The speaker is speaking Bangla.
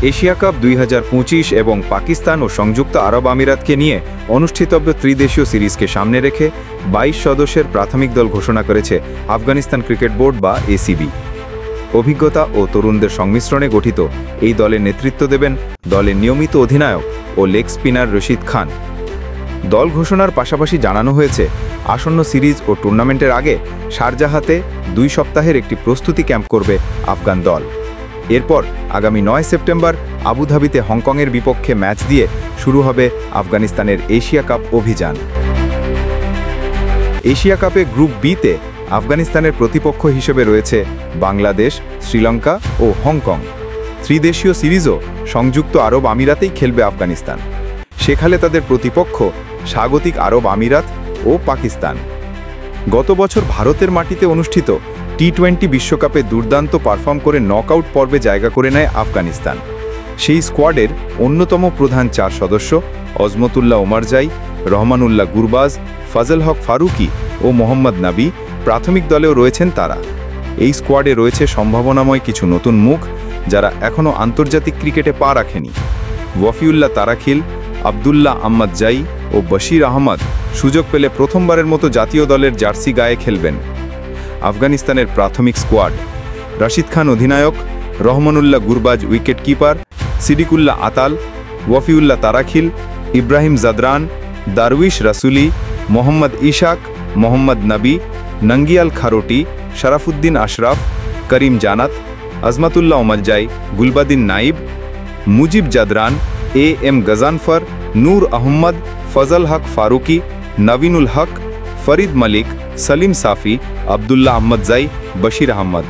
এশিয়া কাপ 2025 এবং পাকিস্তান ও সংযুক্ত আরব আমিরাতকে নিয়ে অনুষ্ঠিতব্য ত্রিদেশীয় সিরিজকে সামনে রেখে 22 সদস্যের প্রাথমিক দল ঘোষণা করেছে আফগানিস্তান ক্রিকেট বোর্ড বা এসিবি। অভিজ্ঞতা ও তরুণদের সংমিশ্রণে গঠিত এই দলের নেতৃত্ব দেবেন দলের নিয়মিত অধিনায়ক ও লেগ স্পিনার রশিদ খান। দল ঘোষণার পাশাপাশি জানানো হয়েছে আসন্ন সিরিজ ও টুর্নামেন্টের আগে শারজাহাতে 2 সপ্তাহের একটি প্রস্তুতি ক্যাম্প করবে আফগান দল। এরপর আগামী 9 সেপ্টেম্বর আবুধাবিতে হংকংয়ের বিপক্ষে ম্যাচ দিয়ে শুরু হবে আফগানিস্তানের এশিয়া কাপ অভিযান। এশিয়া কাপে গ্রুপ বিতে আফগানিস্তানের প্রতিপক্ষ হিসেবে রয়েছে বাংলাদেশ, শ্রীলঙ্কা ও হংকং। ত্রিদেশীয় সিরিজও সংযুক্ত আরব আমিরাতেই খেলবে আফগানিস্তান। সেখানে তাদের প্রতিপক্ষ স্বাগতিক আরব আমিরাত ও পাকিস্তান। গত বছর ভারতের মাটিতে অনুষ্ঠিত টি-20 বিশ্বকাপে দুর্দান্ত পারফর্ম করে নকআউট পর্বে জায়গা করে নেয় আফগানিস্তান। সেই স্কোয়াডের অন্যতম প্রধান 4 সদস্য অজমতুল্লাহ ওমারজাই, রহমানুল্লাহ গুরবাজ, ফজল হক ফারুকি ও মোহাম্মদ নাবি প্রাথমিক দলেও রয়েছেন তারা। এই স্কোয়াডে রয়েছে সম্ভাবনাময় কিছু নতুন মুখ যারা এখনও আন্তর্জাতিক ক্রিকেটে পা রাখেনি। ওয়াফিউল্লাহ তারাখিল, আবদুল্লাহ আহমদ জাই ও বশির আহমদ সুযোগ পেলে প্রথমবারের মতো জাতীয় দলের জার্সি গায়ে খেলবেন। আফগানিস্তানের প্রাথমিক স্কোয়াড: রশিদ খান অধিনায়ক, Rahmanullah Gurbaz wicket keeper, সিডিকুল্লাহ Atal, Wafiullah Tarakhil, Ibrahim Zadran, Darwish Rasuli, Mohammad Ishaq, Mohammad নবী, নঙ্গিয়াল খারোটি, শরাফুদ্দিন আশরাফ, করিম জানাত, আজমতুল্লাহ ওমরজাই, গুলবাদিন নাইব, মুজিব জাদরান, এম গজানফর, নূর আহমদ, ফজল হক ফারুকি, নवीनुल हक, फरीद मलिक, सलीम साफ़ी, अब्दुल्ला अहमद जाई, बशीर अहमद।